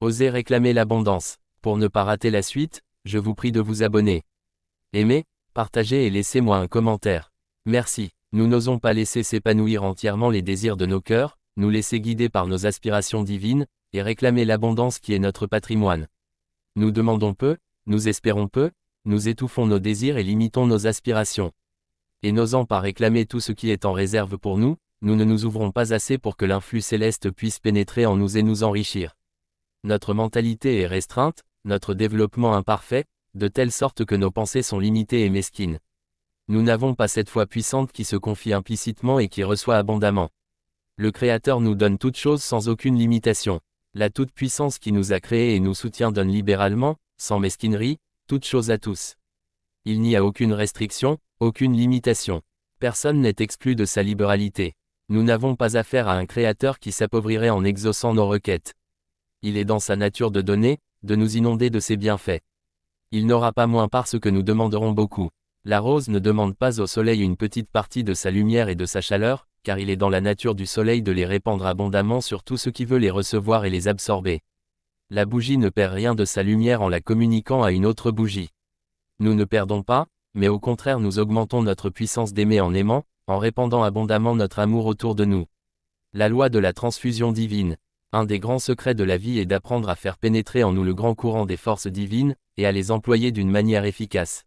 Osez réclamer l'abondance. Pour ne pas rater la suite, je vous prie de vous abonner. Aimez, partagez et laissez-moi un commentaire. Merci. Nous n'osons pas laisser s'épanouir entièrement les désirs de nos cœurs, nous laisser guider par nos aspirations divines, et réclamer l'abondance qui est notre patrimoine. Nous demandons peu, nous espérons peu, nous étouffons nos désirs et limitons nos aspirations. Et n'osant pas réclamer tout ce qui est en réserve pour nous, nous ne nous ouvrons pas assez pour que l'influx céleste puisse pénétrer en nous et nous enrichir. Notre mentalité est restreinte, notre développement imparfait, de telle sorte que nos pensées sont limitées et mesquines. Nous n'avons pas cette foi puissante qui se confie implicitement et qui reçoit abondamment. Le Créateur nous donne toutes choses sans aucune limitation. La toute-puissance qui nous a créés et nous soutient donne libéralement, sans mesquinerie, toutes choses à tous. Il n'y a aucune restriction, aucune limitation. Personne n'est exclu de sa libéralité. Nous n'avons pas affaire à un Créateur qui s'appauvrirait en exaucant nos requêtes. Il est dans sa nature de donner, de nous inonder de ses bienfaits. Il n'aura pas moins parce que nous demanderons beaucoup. La rose ne demande pas au soleil une petite partie de sa lumière et de sa chaleur, car il est dans la nature du soleil de les répandre abondamment sur tout ce qui veut les recevoir et les absorber. La bougie ne perd rien de sa lumière en la communiquant à une autre bougie. Nous ne perdons pas, mais au contraire nous augmentons notre puissance d'aimer en aimant, en répandant abondamment notre amour autour de nous. La loi de la transfusion divine. Un des grands secrets de la vie est d'apprendre à faire pénétrer en nous le grand courant des forces divines, et à les employer d'une manière efficace.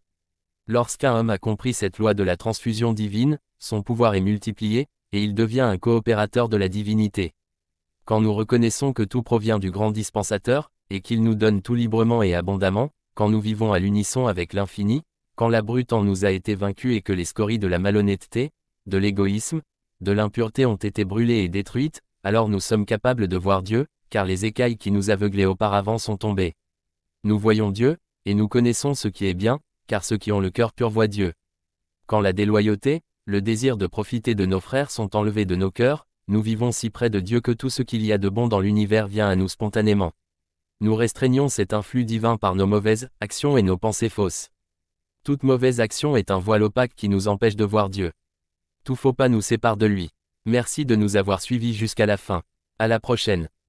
Lorsqu'un homme a compris cette loi de la transfusion divine, son pouvoir est multiplié, et il devient un coopérateur de la divinité. Quand nous reconnaissons que tout provient du grand dispensateur, et qu'il nous donne tout librement et abondamment, quand nous vivons à l'unisson avec l'infini, quand la brute en nous a été vaincue et que les scories de la malhonnêteté, de l'égoïsme, de l'impureté ont été brûlées et détruites, alors nous sommes capables de voir Dieu, car les écailles qui nous aveuglaient auparavant sont tombées. Nous voyons Dieu, et nous connaissons ce qui est bien, car ceux qui ont le cœur pur voient Dieu. Quand la déloyauté, le désir de profiter de nos frères sont enlevés de nos cœurs, nous vivons si près de Dieu que tout ce qu'il y a de bon dans l'univers vient à nous spontanément. Nous restreignons cet influx divin par nos mauvaises actions et nos pensées fausses. Toute mauvaise action est un voile opaque qui nous empêche de voir Dieu. Tout faux pas nous sépare de lui. Merci de nous avoir suivis jusqu'à la fin. À la prochaine.